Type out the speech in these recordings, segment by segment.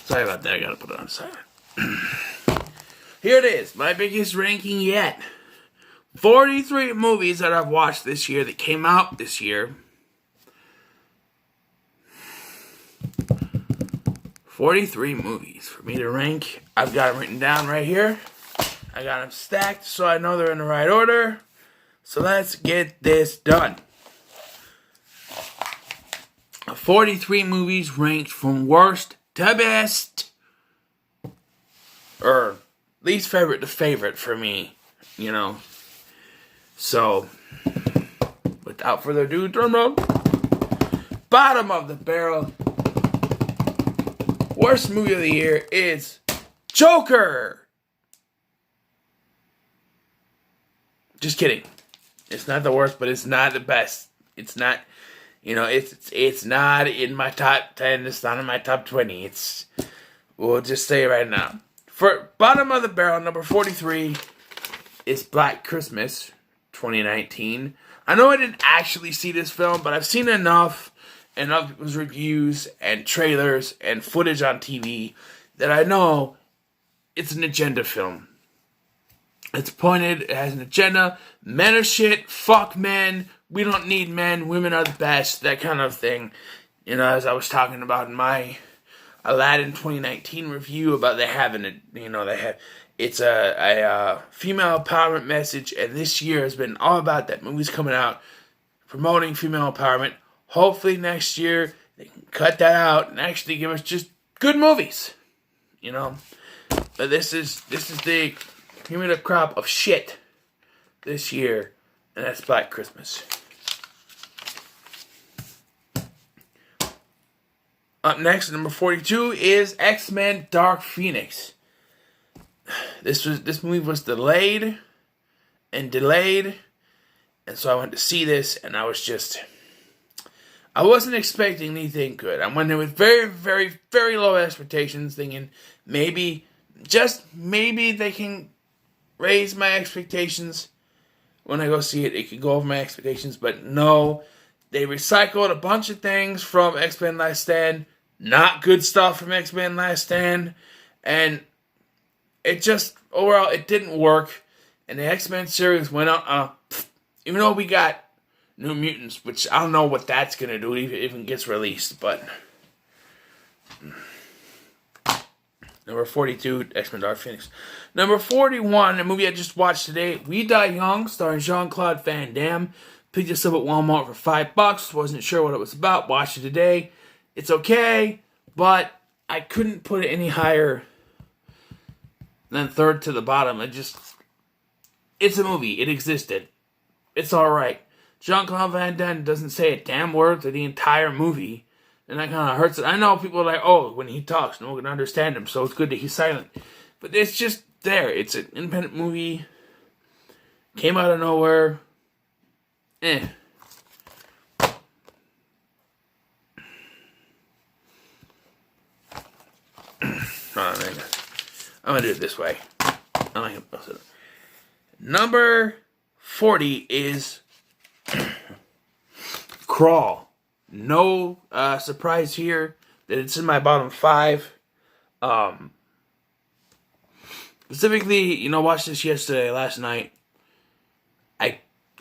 Sorry about that, I gotta put it on silent. Here it is, my biggest ranking yet. 43 movies that I've watched this year that came out this year. 43 movies for me to rank. I've got them written down right here. I got them stacked so I know they're in the right order. So let's get this done. 43 movies ranked from worst to best. Or least favorite to favorite for me, you know. So, without further ado, drum roll. Bottom of the barrel. Worst movie of the year is Joker. Just kidding. It's not the worst, but it's not the best. It's not, it's not in my top 10. It's not in my top 20. We'll just say it right now. For bottom of the barrel, number 43 is Black Christmas 2019. I know I didn't actually see this film, but I've seen enough and other people's reviews and trailers and footage on TV that I know it's an agenda film. It's pointed, it has an agenda. Men are shit, fuck men, we don't need men, women are the best, that kind of thing. As I was talking about in my Aladdin 2019 review about it's a female empowerment message, and this year has been all about that. Movies coming out promoting female empowerment. Hopefully next year they can cut that out and actually give us just good movies. But this is the cumulative crop of shit this year, and that's Black Christmas. Up next, number 42 is X-Men Dark Phoenix. This movie was delayed, and so I went to see this, and I wasn't expecting anything good. I went in with very, very, very low expectations, thinking maybe they can raise my expectations when I go see it. It could go over my expectations, but no. They recycled a bunch of things from X-Men Last Stand. Not good stuff from X-Men Last Stand. And it just, overall, it didn't work. And the X-Men series went out, even though we got New Mutants, which I don't know what that's going to do if it even gets released, but number 42, X-Men Dark Phoenix. Number 41, a movie I just watched today, We Die Young, starring Jean-Claude Van Damme. Picked this up at Walmart for $5. Wasn't sure what it was about. Watched it today. It's okay, but I couldn't put it any higher than third to the bottom. It's a movie. It existed. It's alright. Jean-Claude Van Damme doesn't say a damn word through the entire movie, and that kind of hurts it. I know people are like, oh, when he talks, no one can understand him, so it's good that he's silent. But it's just there. It's an independent movie. Came out of nowhere. I'm going to do it this way. Number 40 is Crawl. No surprise here that it's in my bottom 5. Specifically, watched this last night.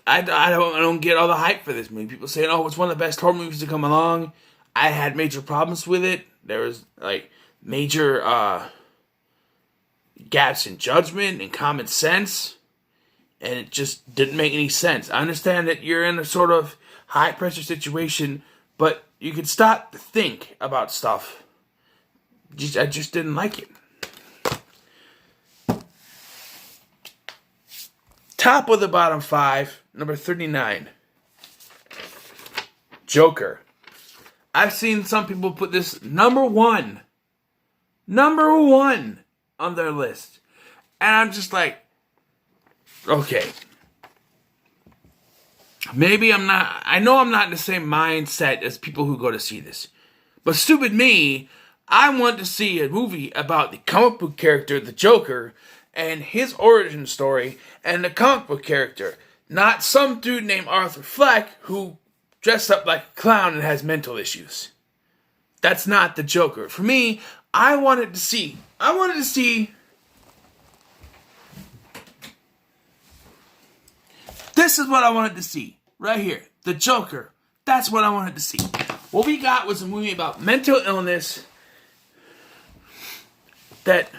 I don't get all the hype for this movie. People saying, oh, it's one of the best horror movies to come along. I had major problems with it. There was, major gaps in judgment and common sense. And it just didn't make any sense. I understand that you're in a sort of high-pressure situation, but you could stop to think about stuff. I just didn't like it. Top of the bottom 5, number 39. Joker. I've seen some people put this number one on their list. And I'm just like, okay. Maybe I know I'm not in the same mindset as people who go to see this. But stupid me, I want to see a movie about the comic book character, the Joker, and his origin story, and the comic book character. Not some dude named Arthur Fleck who dressed up like a clown and has mental issues. That's not the Joker. For me, I wanted to see. This is what I wanted to see. Right here. The Joker. That's what I wanted to see. What we got was a movie about mental illness that's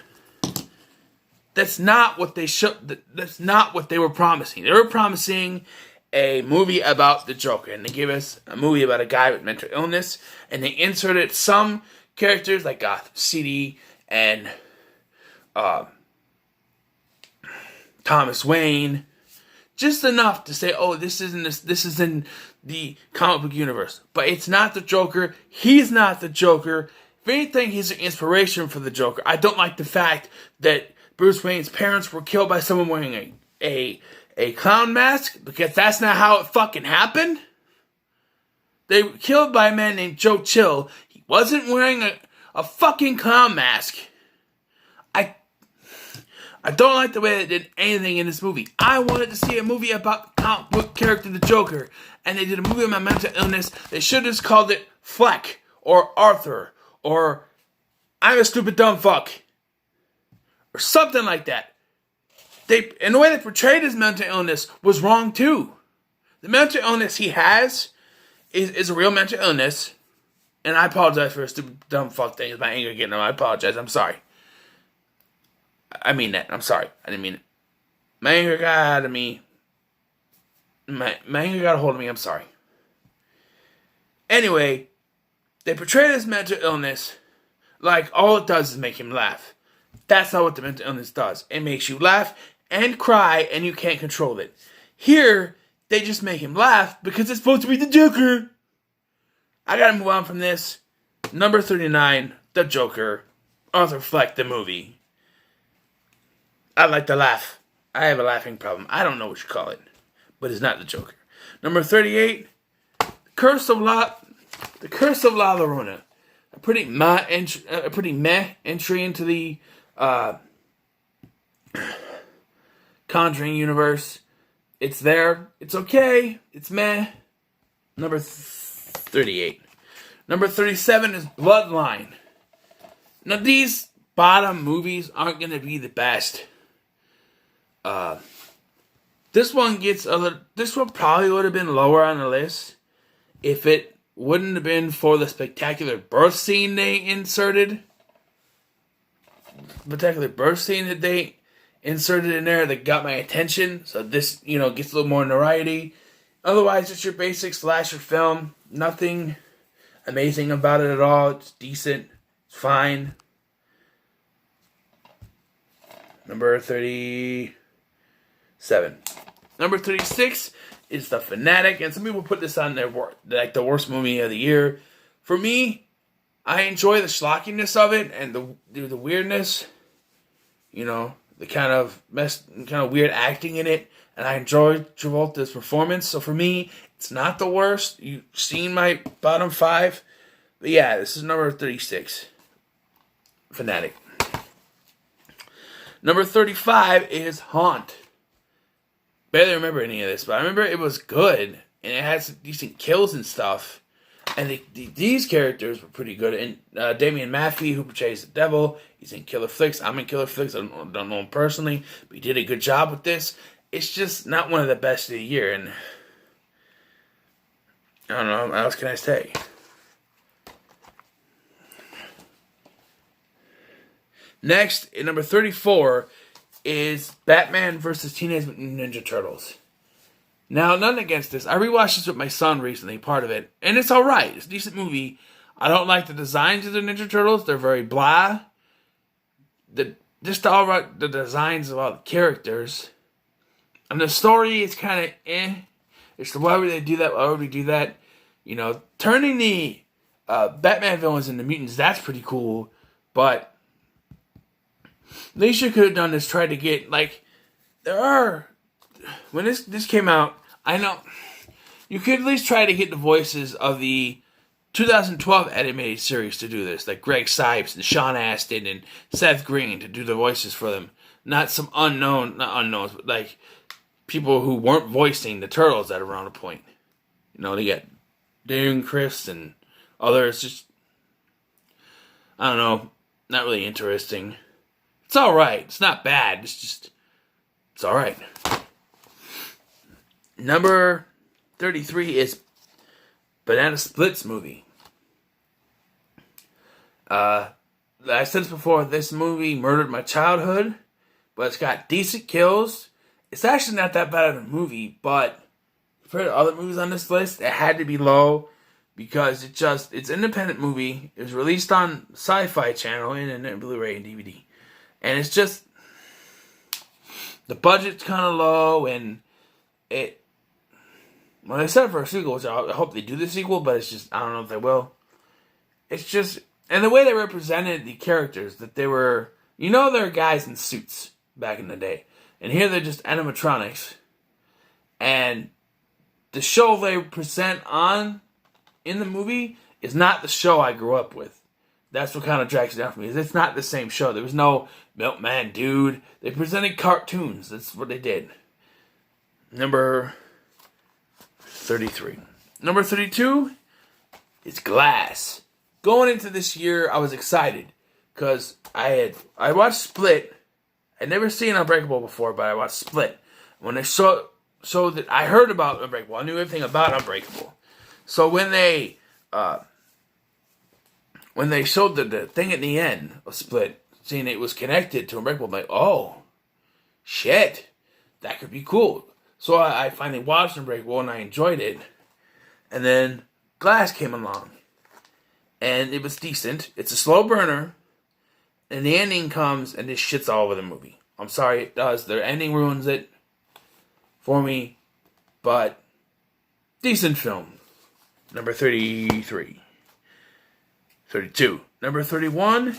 not what they should. That's not what they were promising. They were promising a movie about the Joker, and they gave us a movie about a guy with mental illness, and they inserted some characters like Gotham City and Thomas Wayne, just enough to say, oh, this is in the comic book universe, but it's not the Joker. He's not the Joker. If anything, he's an inspiration for the Joker. I don't like the fact that Bruce Wayne's parents were killed by someone wearing a clown mask, because that's not how it fucking happened. They were killed by a man named Joe Chill. He wasn't wearing a fucking clown mask. I don't like the way they did anything in this movie. I wanted to see a movie about the comic book character, the Joker, and they did a movie about mental illness. They should have just called it Fleck, or Arthur, or I'm a stupid dumb fuck, or something like that. And the way they portrayed his mental illness was wrong too. The mental illness he has is a real mental illness, and I apologize for a stupid dumb fuck thing. It's my anger getting on. I apologize. I'm sorry. I mean that. I'm sorry. I didn't mean it. My anger got out of me. My anger got a hold of me. I'm sorry. Anyway, they portray this mental illness like all it does is make him laugh. That's not what the mental illness does. It makes you laugh and cry, and you can't control it. Here, they just make him laugh because it's supposed to be the Joker. I gotta move on from this. Number 39, The Joker. Arthur Fleck, the movie. I like to laugh. I have a laughing problem. I don't know what you call it, but it's not the Joker. Number 38, The Curse of La Llorona. A pretty meh entry into the Conjuring universe. It's there. It's okay. It's meh. Number 38. Number 37 is Bloodline. Now, these bottom movies aren't going to be the best. This one probably would have been lower on the list if it wouldn't have been for the spectacular birth scene they inserted. Spectacular birth scene that they inserted in there that got my attention. So this, gets a little more notoriety. Otherwise, it's your basic slasher film. Nothing amazing about it at all. It's decent. It's fine. Number 37. Number 36 is The Fanatic, and some people put this on their like the worst movie of the year. For me, I enjoy the schlockiness of it and the weirdness. The kind of weird acting in it, and I enjoyed Travolta's performance. So for me, it's not the worst. You've seen my bottom 5, but yeah, this is number 36. Fanatic. Number 35 is Haunt. Barely remember any of this, but I remember it was good, and it had some decent kills and stuff. And these characters were pretty good. And Damian Maffei, who portrays the devil, he's in Killer Flicks. I'm in Killer Flicks. I don't know him personally, but he did a good job with this. It's just not one of the best of the year, and I don't know, what else can I say? Next, at number 34, is Batman vs. Teenage Mutant Ninja Turtles. Now, nothing against this. I rewatched this with my son recently, part of it, and it's alright. It's a decent movie. I don't like the designs of the Ninja Turtles. They're very blah. The designs of all the characters. And the story is kind of eh. It's why would they do that? Why would we do that? Turning the Batman villains into mutants, that's pretty cool, but at least you could have done is try to get, when this came out, I know, you could at least try to get the voices of the 2012 animated series to do this, like Greg Sipes and Sean Astin and Seth Green to do the voices for them. Not some not unknowns, but like people who weren't voicing the Turtles at around a point. They got Darren Criss and others, just I don't know, not really interesting. It's alright. It's not bad. It's alright. Number 33 is Banana Splits movie. I said this before, this movie murdered my childhood, but it's got decent kills. It's actually not that bad of a movie, but for the other movies on this list, it had to be low because it's an independent movie. It was released on Sci-Fi Channel and Blu-ray and DVD. And it's just, the budget's kind of low, and when they set it for a sequel, which I hope they do the sequel, but it's just, I don't know if they will. It's just, and the way they represented the characters, that they were, they're guys in suits back in the day. And here they're just animatronics. And the show they present in the movie is not the show I grew up with. That's what kind of drags it down for me. It's not the same show. There was no Milkman Dude. They presented cartoons. That's what they did. Number 33. Number 32 is Glass. Going into this year, I was excited because I watched Split. I'd never seen Unbreakable before, but I watched Split. When they showed that I heard about Unbreakable, I knew everything about Unbreakable. So when they showed the thing at the end of Split, seeing it was connected to Unbreakable, I'm like, oh, shit, that could be cool. So I finally watched Unbreakable and I enjoyed it. And then Glass came along. And it was decent. It's a slow burner. And the ending comes and this shits all over the movie. I'm sorry, it does. The ending ruins it for me. But decent film. Number 33. 32. Number 31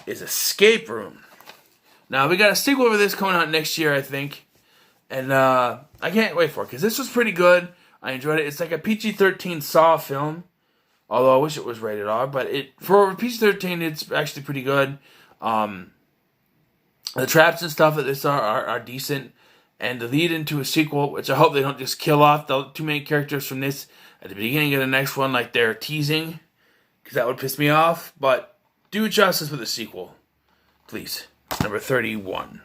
is Escape Room. Now, we got a sequel for this coming out next year, I think. And I can't wait for it, because this was pretty good. I enjoyed it. It's like a PG-13 Saw film. Although I wish it was rated R. But for PG-13, it's actually pretty good. The traps and stuff that this are decent. And the lead into a sequel, which I hope they don't just kill off the two main characters from this at the beginning of the next one like they're teasing. Because that would piss me off. But do justice with a sequel. Please. Number 31.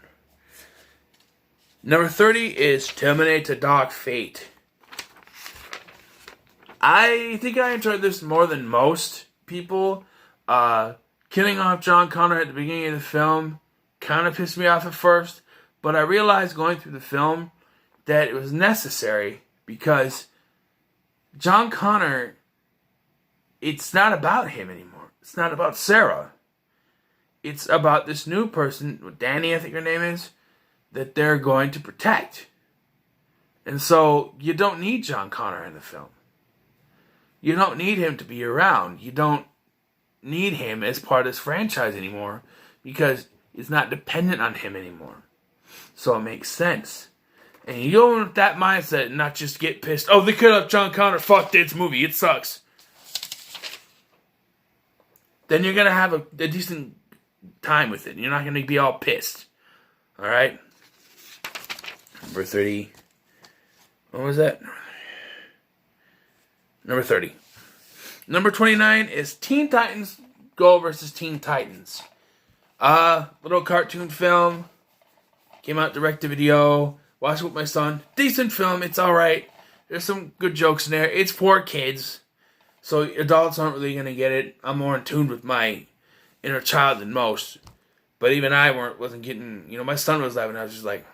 Number 30 is Terminator Dark Fate. I think I enjoyed this more than most people. Killing off John Connor at the beginning of the film kind of pissed me off at first. But I realized going through the film that it was necessary because John Connor, it's not about him anymore. It's not about Sarah. It's about this new person, Danny, I think her name is, that they're going to protect. And so you don't need John Connor in the film. You don't need him to be around. You don't need him as part of this franchise anymore because it's not dependent on him anymore. So it makes sense. And you go in with that mindset and not just get pissed. Oh, they killed off John Connor. Fuck this movie. It sucks. Then you're going to have a decent time with it. You're not going to be all pissed. Alright? Number 30. What was that? Number 30. Number 29 is Teen Titans Go versus Teen Titans. Little cartoon film. Came out direct to video. Watched it with my son. Decent film. It's alright. There's some good jokes in there. It's for kids. So adults aren't really going to get it. I'm more in tune with my inner child than most. But even I wasn't getting... my son was laughing. I was just like...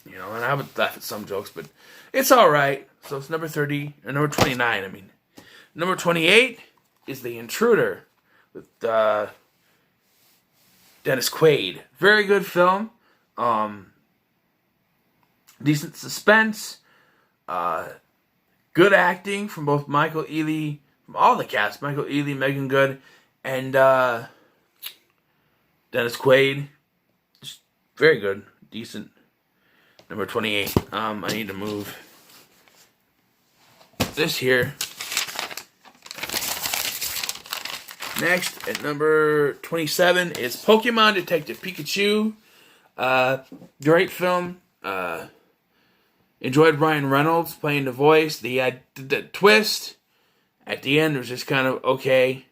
and I would laugh at some jokes. But it's alright. So it's number 30. Or number 29, I mean. Number 28 is The Intruder. With Dennis Quaid. Very good film. Decent suspense. Good acting from both Michael Ealy, from all the cast. Michael Ealy, Megan Good, and Dennis Quaid. Just very good. Decent. Number 28. I need to move this here. Next, at number 27, is Pokemon Detective Pikachu. Great film. Enjoyed Ryan Reynolds playing the voice. The twist at the end was just kind of okay.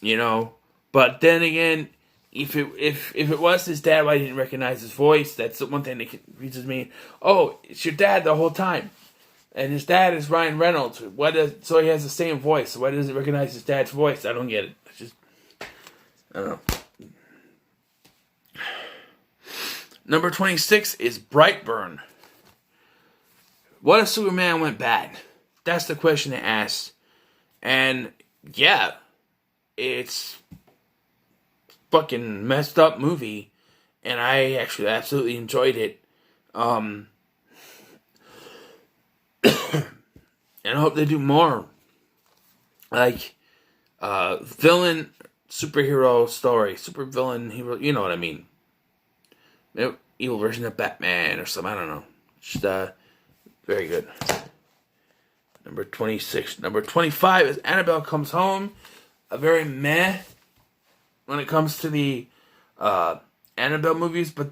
you know. But then again, if it was his dad, why he didn't recognize his voice? That's the one thing that confuses me. Oh, it's your dad the whole time, and his dad is Ryan Reynolds. So he has the same voice? So why doesn't he recognize his dad's voice? I don't get it. It's just, I don't know. Number 26 is Brightburn. What if Superman went bad? That's the question it asks. And yeah, it's fucking messed up movie, and I actually absolutely enjoyed it. And I hope they do more. Like, villain superhero story, super villain hero. You know what I mean? Evil version of Batman or something. I don't know. Just very good. Number 26. Number 25 is Annabelle Comes Home. A very meh when it comes to the Annabelle movies, but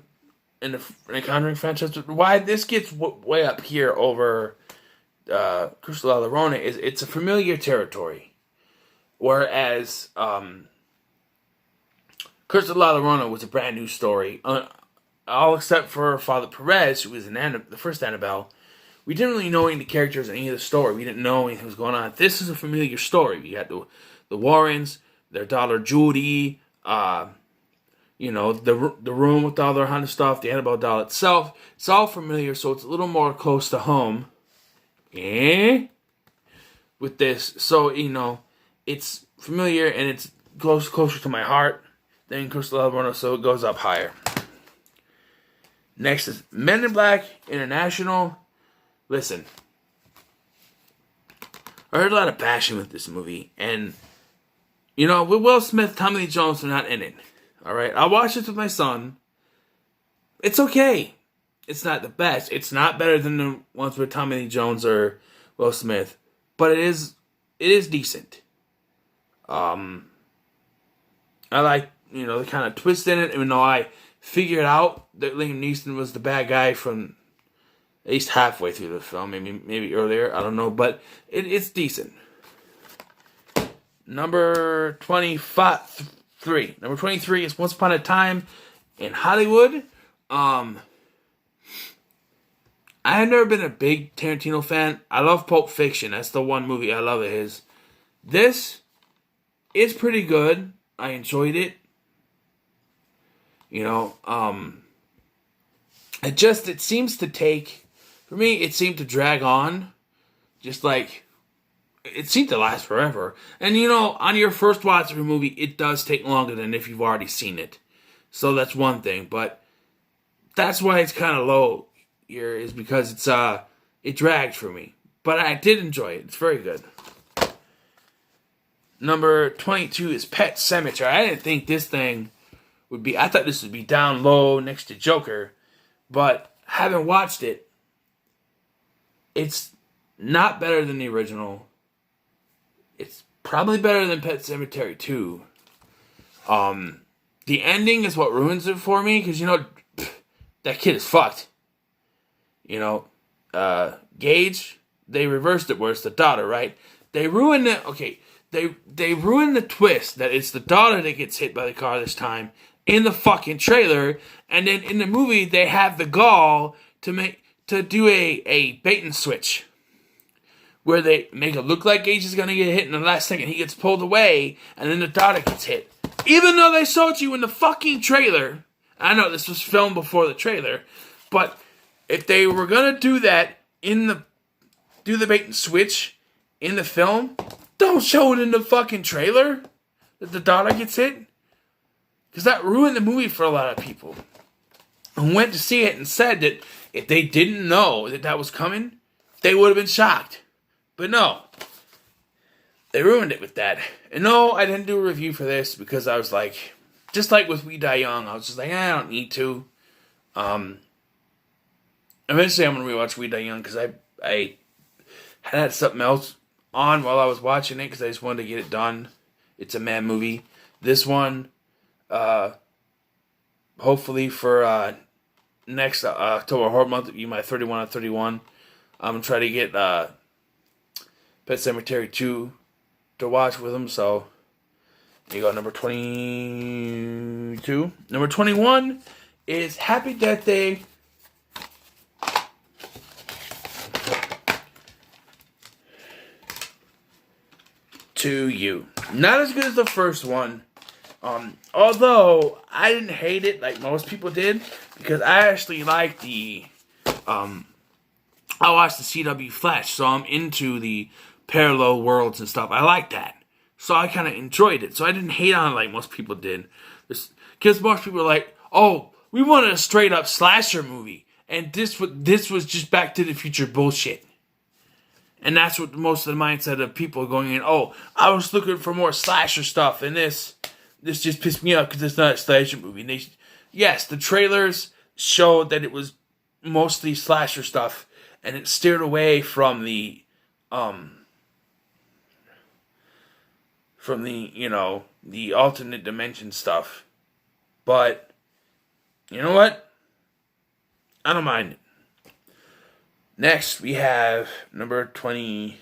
in the Conjuring franchise. But why this gets way up here over Curse of La Llorona is it's a familiar territory. Whereas Curse of La Llorona was a brand new story. All except for Father Perez, who was the first Annabelle. We didn't really know any of the characters, any of the story. We didn't know anything was going on. This is a familiar story. We had the Warrens, their daughter Judy, the room with all their haunted stuff, the Annabelle doll itself. It's all familiar, so it's a little more close to home. With this, so it's familiar and it's closer to my heart than Curse of La Llorona, so it goes up higher. Next is Men in Black International. Listen, I heard a lot of passion with this movie, and with Will Smith, Tommy Lee Jones are not in it. All right, I watched this with my son. It's okay. It's not the best. It's not better than the ones with Tommy Lee Jones or Will Smith, but it is decent. I like the kind of twist in it, even though I figured out that Liam Neeson was the bad guy from at least halfway through the film, maybe earlier, I don't know, but it's decent. Number 23. Number 23 is Once Upon a Time in Hollywood. I have never been a big Tarantino fan. I love Pulp Fiction. That's the one movie I love of his. This is pretty good. I enjoyed it. It seems to take, for me, it seemed to drag on. Just like, it seemed to last forever. And on your first watch of a movie, it does take longer than if you've already seen it. So that's one thing. But that's why it's kind of low here, is because it dragged for me. But I did enjoy it. It's very good. Number 22 is Pet Sematary. I didn't think this thing would be, I thought this would be down low next to Joker. But having watched it, it's not better than the original. It's probably better than Pet Sematary 2. The ending is what ruins it for me, because that kid is fucked. Gage, they reversed it where it's the daughter, right? They ruined it. Okay, they ruined the twist that it's the daughter that gets hit by the car this time in the fucking trailer, and then in the movie they have the gall to do a bait and switch where they make it look like Gage is gonna get hit in the last second. He gets pulled away, and then the daughter gets hit. Even though they showed you in the fucking trailer, I know this was filmed before the trailer, but if they were gonna do that do the bait and switch in the film, don't show it in the fucking trailer that the daughter gets hit. Because that ruined the movie for a lot of people who went to see it and said that if they didn't know that was coming, they would have been shocked. But no, they ruined it with that. And no, I didn't do a review for this because I was like, just like with We Die Young, I was just like, I don't need to. Eventually I'm going to rewatch We Die Young because I had something else on while I was watching it because I just wanted to get it done. It's a mad movie. This one, hopefully for next October Horror Month, you my 31 on 31. I'm going to try to get Pet Sematary 2 to watch with them, so There you go, number 22. Number 21 is Happy Death Day to You. Not as good as the first one. Although I didn't hate it like most people did, because I actually like I watched the CW Flash, so I'm into the parallel worlds and stuff. I like that. So I kind of enjoyed it. So I didn't hate on it like most people did. Because most people are like, oh, we wanted a straight up slasher movie. And this was just Back to the Future bullshit. And that's what most of the mindset of people are going in, oh, I was looking for more slasher stuff. And this just pissed me off because it's not a slasher movie. And yes, the trailers showed that it was mostly slasher stuff. And it steered away from the the alternate dimension stuff. But, you know what? I don't mind it. Next, we have number 20,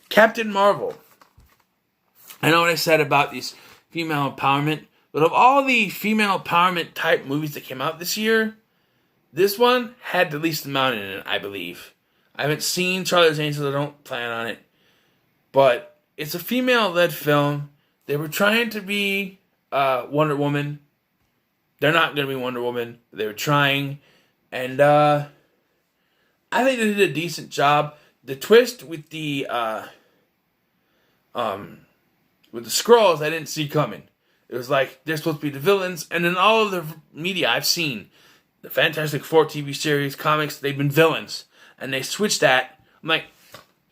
Captain Marvel. I know what I said about these female empowerment, but of all the female empowerment type movies that came out this year, this one had the least amount in it, I believe. I haven't seen Charlie's Angels, I don't plan on it. But it's a female-led film. They were trying to be Wonder Woman. They're not going to be Wonder Woman. They were trying. And I think they did a decent job. The twist with the Skrulls, I didn't see coming. It was like, they're supposed to be the villains. And in all of the media I've seen, the Fantastic Four TV series, comics, they've been villains. And they switched that. I'm like,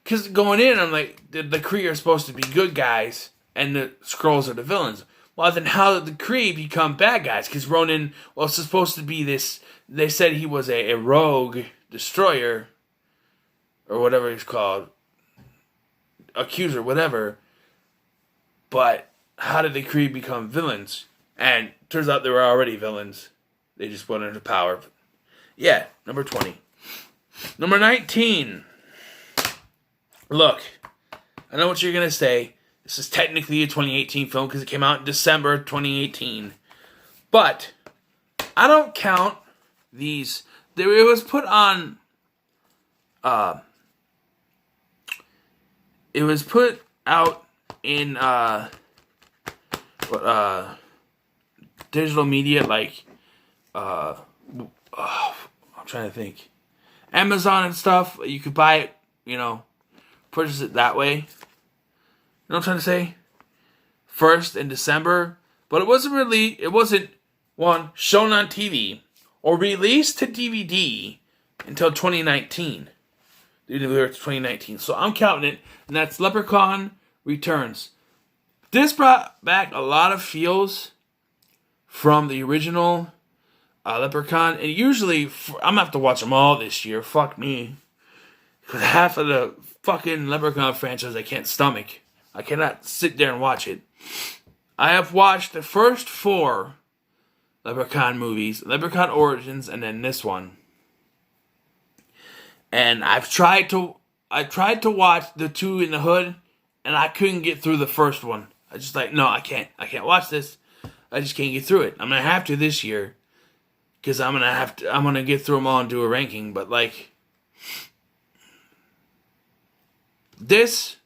because going in, I'm like, the Kree are supposed to be good guys, and the Skrulls are the villains. Well, then how did the Kree become bad guys? Because Ronan was supposed to be this, they said he was a rogue destroyer, or whatever he's called, accuser, whatever. But how did the Kree become villains? And turns out they were already villains. They just wanted the power. Yeah, number 20. Number 19. Look, I know what you're going to say. This is technically a 2018 film because it came out in December 2018. But I don't count these. It was put on. It was put out in digital media like I'm trying to think. Amazon and stuff. You could buy it, purchase it that way. You know what I'm trying to say? First in December. But it wasn't shown on TV or released to DVD until 2019. They delivered to 2019. So I'm counting it. And that's Leprechaun Returns. This brought back a lot of feels from the original Leprechaun. And usually, I'm going to have to watch them all this year. Fuck me. Because half of the fucking Leprechaun franchise I can't stomach. I cannot sit there and watch it. I have watched the first 4 Leprechaun movies. Leprechaun Origins and then this one. And I tried to watch the 2 in the Hood. And I couldn't get through the first one. I just no, I can't watch this. I just can't get through it. I'm going to have to this year. Because I'm going to get through them all and do a ranking. But this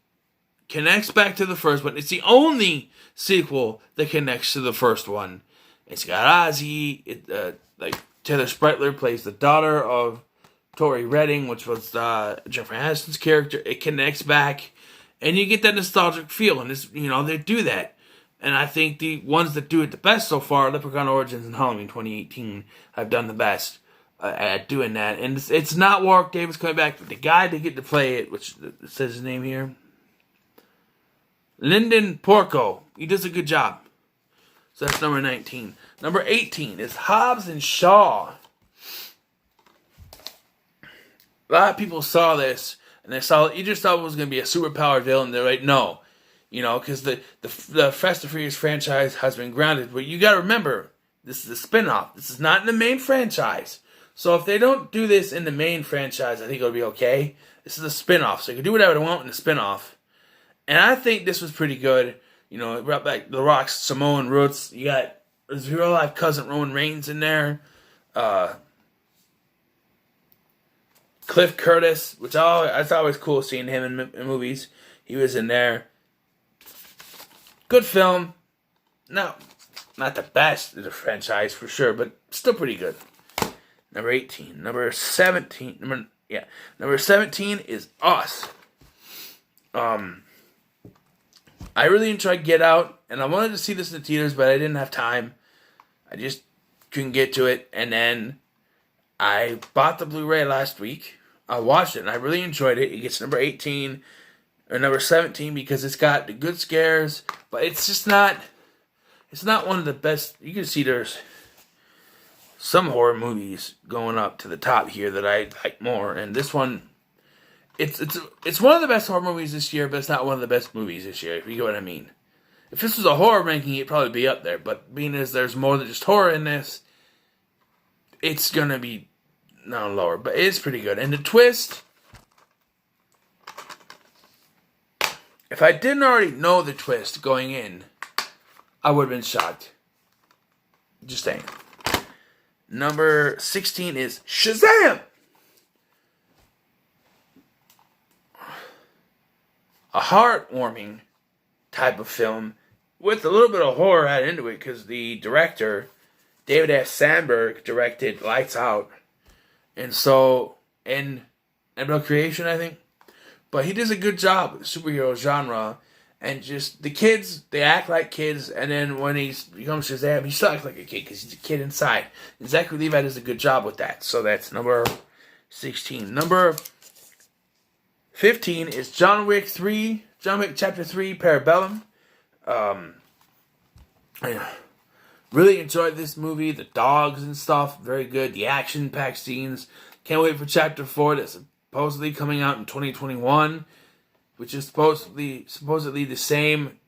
connects back to the first one. It's the only sequel that connects to the first one. It's got Ozzy. Taylor Spritler plays the daughter of Tori Redding, which was Jennifer Aniston's character. It connects back. And you get that nostalgic feel. And they do that. And I think the ones that do it the best so far, Leprechaun Origins and Halloween 2018, have done the best at doing that. And it's not Warwick Davis coming back, but the guy that get to play it, which says his name here, Lyndon Porco. He does a good job. So that's number 19. Number 18 is Hobbs and Shaw. A lot of people saw this, and they saw Idris Elba was going to be a superpowered villain. They're like, no. Because the Fast and Furious franchise has been grounded. But you got to remember, this is a spinoff. This is not in the main franchise. So if they don't do this in the main franchise, I think it'll be okay. This is a spinoff. So you can do whatever they want in the spinoff. And I think this was pretty good. You know, it brought back The Rock's Samoan roots. You got his real life cousin Roman Reigns in there. Cliff Curtis, which it's always cool seeing him in movies. He was in there. Good film. No, not the best of the franchise for sure, but still pretty good. Number 18. Number 17. Number 17 is Us. I really enjoyed Get Out, and I wanted to see this in the theaters, but I didn't have time. I just couldn't get to it, and then I bought the Blu-ray last week. I watched it, and I really enjoyed it. It gets number 18 or number 17 because it's got the good scares, but it's just not. It's not one of the best. You can see there's some horror movies going up to the top here that I like more, and this one, it's one of the best horror movies this year, but it's not one of the best movies this year. If you get what I mean. If this was a horror ranking, it'd probably be up there. But being as there's more than just horror in this, it's gonna be not lower. But it's pretty good. And the twist, if I didn't already know the twist going in, I would have been shocked. Just saying. Number 16 is Shazam! A heartwarming type of film with a little bit of horror added into it because the director, David F. Sandberg, directed Lights Out. And so, and Annabelle Creation, I think. But he does a good job with the superhero genre. And just, the kids, they act like kids. And then when he becomes Shazam, he still acts like a kid because he's a kid inside. And Zachary Levi does a good job with that. So that's number 16. Number 15 is John Wick Chapter 3, Parabellum. I really enjoyed this movie. The dogs and stuff, very good. The action-packed scenes. Can't wait for Chapter 4 that's supposedly coming out in 2021, which is supposedly the same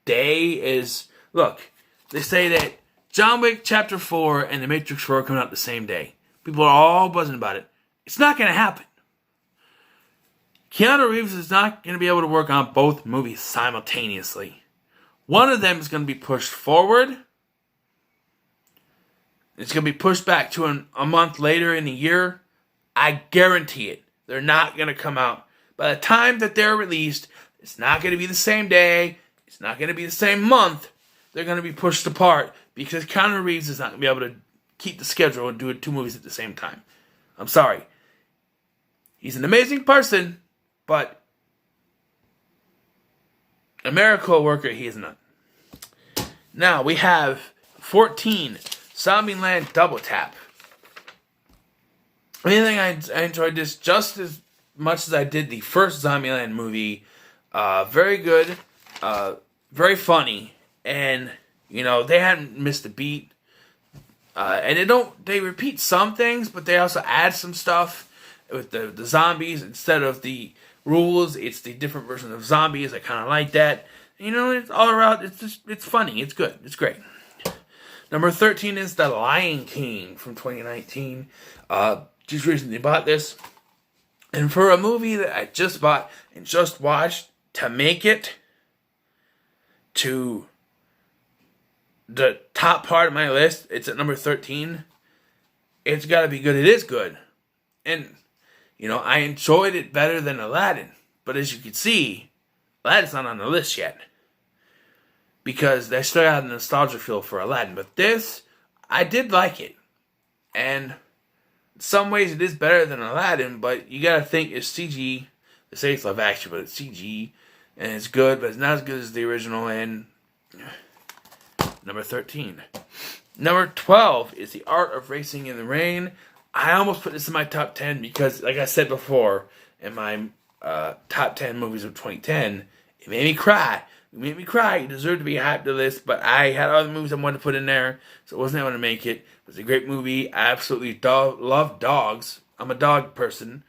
day as... Look, they say that John Wick Chapter 4 and The Matrix 4 are coming out the same day. People are all buzzing about it. It's not going to happen. Keanu Reeves is not going to be able to work on both movies simultaneously. One of them is going to be pushed forward. It's going to be pushed back to a month later in the year. I guarantee it. They're not going to come out. By the time that they're released, it's not going to be the same day. It's not going to be the same month. They're going to be pushed apart because Keanu Reeves is not going to be able to keep the schedule and do 2 movies at the same time. I'm sorry. He's an amazing person, but a miracle worker he is not. Now we have 14, Zombieland Double Tap. I enjoyed this just as much as I did the first Zombieland movie. Very good, very funny, and they hadn't missed a beat. And they repeat some things, but they also add some stuff with the zombies instead of the rules. It's the different version of zombies. I kind of like that. It's all around. It's funny. It's good. It's great. Number 13 is The Lion King from 2019. Just recently bought this. And for a movie that I just bought and just watched, to make it to the top part of my list, it's at number 13. It's got to be good. It is good. And, I enjoyed it better than Aladdin. But as you can see, Aladdin's not on the list yet. Because they still had a nostalgia feel for Aladdin. But this, I did like it. And in some ways it is better than Aladdin, but you gotta think it's CG. They say it's live action, but it's CG. And it's good, but it's not as good as the original. And number 13. Number 12 is The Art of Racing in the Rain. I almost put this in my top 10 because, like I said before, in my top 10 movies of 2010, it made me cry. It made me cry. You deserve to be hyped to this, but I had other movies I wanted to put in there, so I wasn't able to make it. It was a great movie. I absolutely love dogs. I'm a dog person.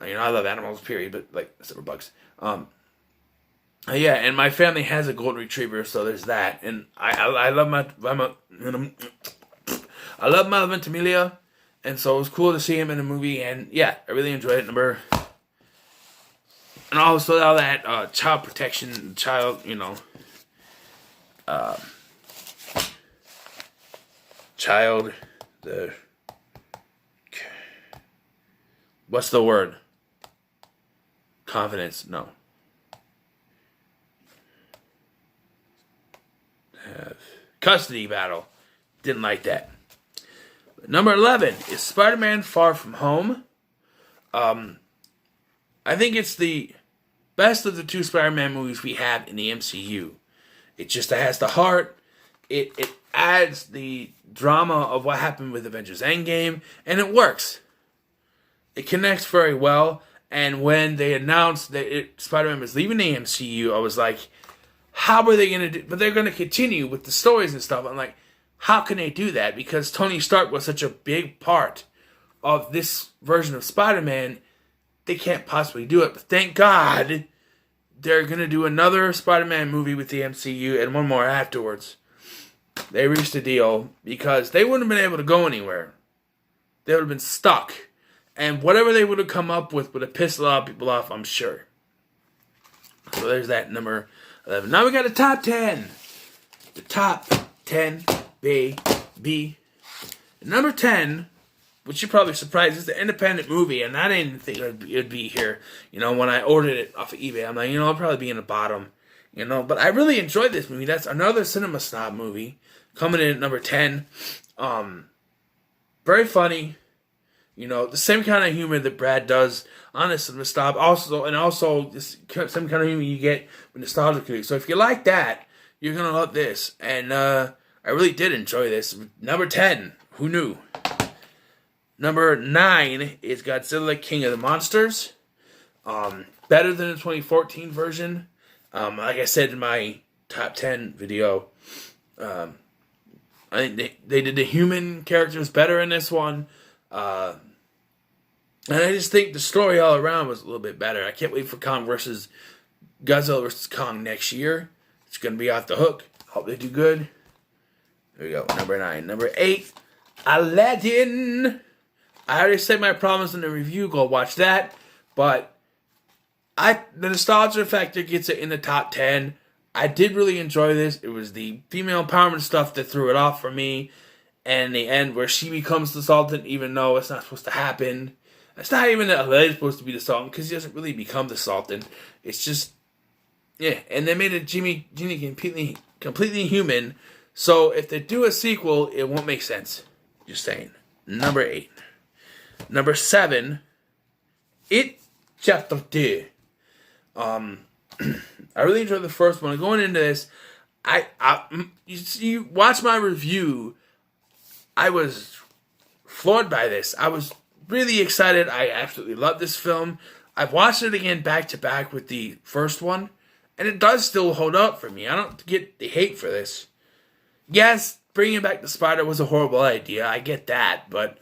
I love animals, period, but except for bugs. Yeah, and my family has a golden retriever, so there's that. And I love I love my Ventimiglia, and so it was cool to see him in a movie. And yeah, I really enjoyed it. And also all that child protection, uh, child, what's the word? Confidence, no. Custody battle. Didn't like that. Number 11 is Spider-Man Far From Home. I think it's the best of the two Spider-Man movies we have in the MCU. It just has the heart. It adds the drama of what happened with Avengers Endgame, and it works. It connects very well, and when they announced that Spider-Man was leaving the MCU, I was like, how are they going to do? But they're going to continue with the stories and stuff. I'm like, how can they do that? Because Tony Stark was such a big part of this version of Spider-Man, they can't possibly do it. But thank God they're going to do another Spider-Man movie with the MCU and one more afterwards. They reached a deal because they wouldn't have been able to go anywhere. They would have been stuck. And whatever they would have come up with would have pissed a lot of people off, I'm sure. So there's that number 11. Now we got a top 10. The top 10, B. Number 10, which you're probably surprised, is the independent movie. And I didn't think it'd be here. You know, when I ordered it off of eBay, I'm like, it'll probably be in the bottom. You know, but I really enjoyed this movie. That's another Cinema Snob movie. Coming in at number 10. Very funny. You know, the same kind of humor that Brad does on the Cinema Snob. Also the same kind of humor you get with Nostalgia Critic. So if you like that, you're going to love this. And I really did enjoy this. Number 10. Who knew? Number 9 is Godzilla King of the Monsters. Better than the 2014 version. Like I said in my top 10 video, I think they did the human characters better in this one. And I just think the story all around was a little bit better. I can't wait for Godzilla vs. Kong next year. It's going to be off the hook. Hope they do good. There we go. Number 9. Number 8, Aladdin. I already said my problems in the review. Go watch that. But the nostalgia factor gets it in the top 10. I did really enjoy this. It was the female empowerment stuff that threw it off for me. And the end where she becomes the Sultan, even though it's not supposed to happen. It's not even that Aladdin's supposed to be the Sultan, because he doesn't really become the Sultan. It's just, yeah. And they made a Genie completely human. So if they do a sequel, it won't make sense. Just saying. Number 8. Number 7, It Chapter 2. I really enjoyed the first one. Going into this, you watch my review. I was floored by this. I was really excited. I absolutely love this film. I've watched it again back to back with the first one, and it does still hold up for me. I don't get the hate for this. Yes, bringing back the spider was a horrible idea. I get that, but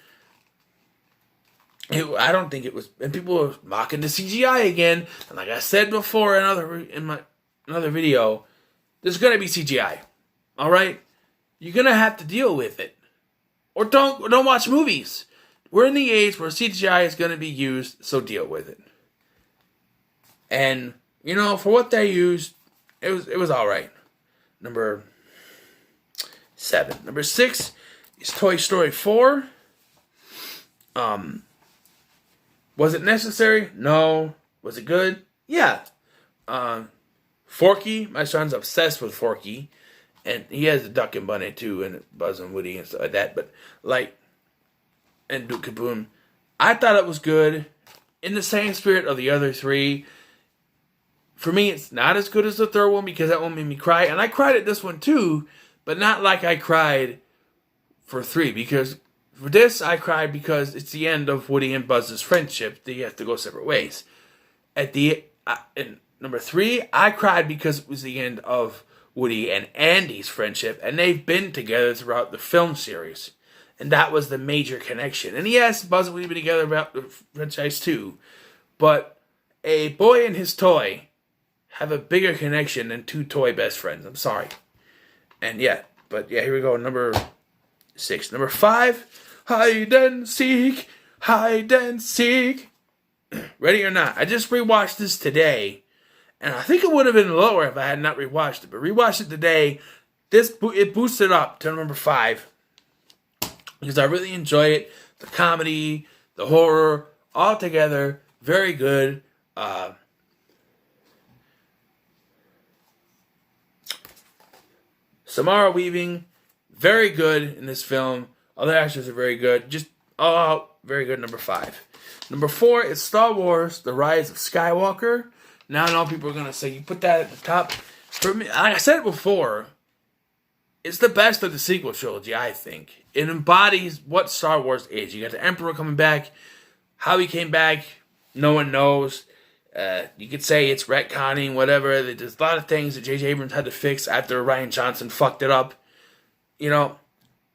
I don't think it was. And people were mocking the CGI again. And like I said before in my another video, there's gonna be CGI. All right, you're gonna have to deal with it, or don't watch movies. We're in the age where CGI is gonna be used, so deal with it. And you know, for what they used, it was all right. Number 7. Number 6 is Toy Story 4. Was it necessary? No. Was it good? Yeah. Forky, my son's obsessed with Forky, and he has a Duck and Bunny too, and Buzz and Woody and stuff like that. But and Duke Kaboom, I thought it was good. In the same spirit of the other 3. For me, it's not as good as the third one because that one made me cry, and I cried at this one too, but not like I cried for 3 because. For this, I cried because it's the end of Woody and Buzz's friendship. They have to go separate ways. In number 3, I cried because it was the end of Woody and Andy's friendship, and they've been together throughout the film series. And that was the major connection. And yes, Buzz and Woody have been together about the franchise too. But a boy and his toy have a bigger connection than 2 toy best friends. I'm sorry. And here we go. Number 6. Number 5. Hide and seek. Ready or not? I just rewatched this today, and I think it would have been lower if I had not rewatched it. But rewatched it today, it boosted up to number 5 because I really enjoy it. The comedy, the horror, all together, very good. Samara Weaving, very good in this film. Other actors are very good. Just all out, very good. Number 5. Number 4 is Star Wars: The Rise of Skywalker. Now I know people are gonna say you put that at the top. For me, like I said it before, it's the best of the sequel trilogy. I think it embodies what Star Wars is. You got the Emperor coming back. How he came back, no one knows. You could say it's retconning, whatever. There's a lot of things that J.J. Abrams had to fix after Rian Johnson fucked it up. You know,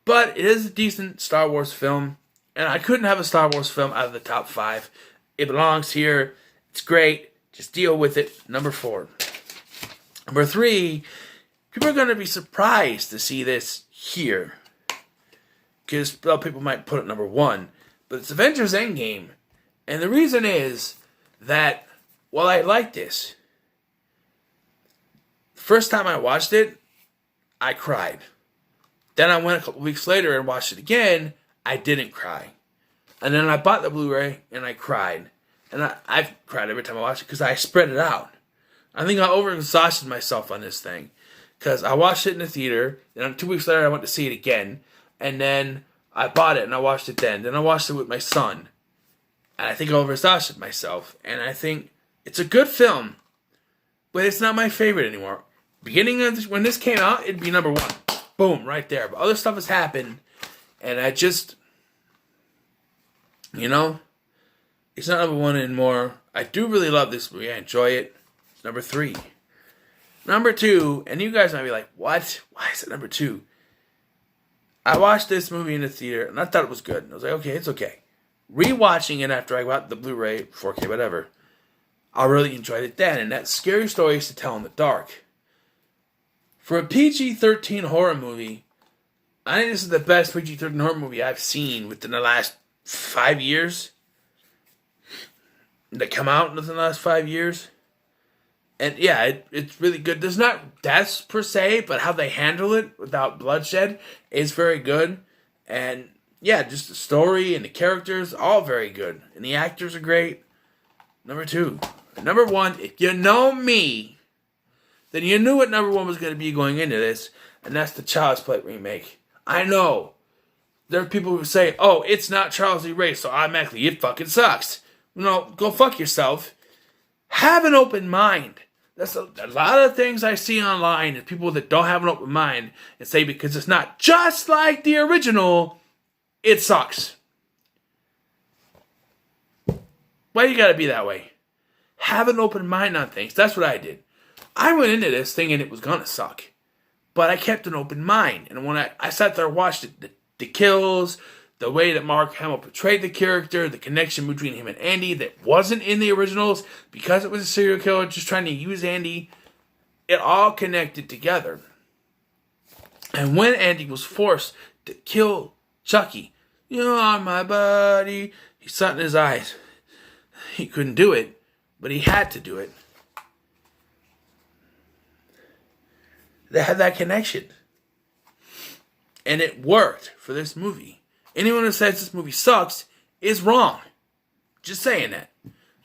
but it is a decent Star Wars film. And I couldn't have a Star Wars film out of the top 5. It belongs here. It's great. Just deal with it. Number 4. Number 3, people are going to be surprised to see this here. Because people might put it number 1. But it's Avengers Endgame. And the reason is that, while I like this, the first time I watched it, I cried. Then I went a couple weeks later and watched it again. I didn't cry. And then I bought the Blu-ray and I cried. And I've cried every time I watch it because I spread it out. I think I overexhausted myself on this thing. Because I watched it in the theater. Then 2 weeks later I went to see it again. And then I bought it and I watched it then. Then I watched it with my son. And I think I overexhausted myself. And I think it's a good film. But it's not my favorite anymore. Beginning of this, when this came out, it'd be number 1. Boom, right there. But other stuff has happened. And I just, you know, it's not number 1 anymore. I do really love this movie. I enjoy it. It's number 3. Number 2, and you guys might be like, what? Why is it number 2? I watched this movie in the theater, and I thought it was good. And I was like, okay, it's okay. Rewatching it after I got the Blu-ray, 4K, whatever, I really enjoyed it then. And that's Scary Stories to Tell in the Dark. For a PG-13 horror movie, I think this is the best PG-13 horror movie I've seen within the last 5 years. That come out within the last 5 years. And yeah, it's really good. There's not deaths per se, but how they handle it without bloodshed is very good. And yeah, just the story and the characters, all very good. And the actors are great. Number 2. Number 1, if you know me, then you knew what number 1 was going to be going into this. And that's the Child's Play remake. I know. There are people who say, oh, it's not Charles Lee Ray, so automatically it fucking sucks. No, go fuck yourself. Have an open mind. That's a lot of things I see online is people that don't have an open mind and say because it's not just like the original, it sucks. Why you gotta be that way? Have an open mind on things. That's what I did. I went into this thinking it was gonna suck. But I kept an open mind. And when I sat there and watched it, the kills, the way that Mark Hamill portrayed the character, the connection between him and Andy that wasn't in the originals because it was a serial killer just trying to use Andy, it all connected together. And when Andy was forced to kill Chucky, you are my buddy, he saw it in his eyes. He couldn't do it, but he had to do it. They had that connection. And it worked for this movie. Anyone who says this movie sucks is wrong. Just saying that.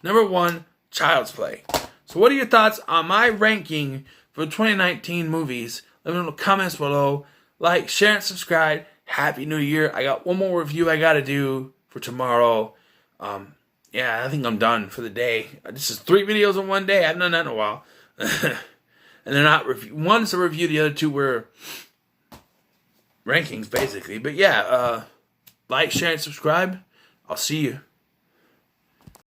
Number 1, Child's Play. So what are your thoughts on my ranking for 2019 movies? Let me know in the comments below. Like, share, and subscribe. Happy New Year. I got one more review I got to do for tomorrow. Yeah, I think I'm done for the day. This is 3 videos in one day. I haven't done that in a while. And they're not review. One's a review. The other 2 were rankings, basically. But yeah, like, share, and subscribe. I'll see you.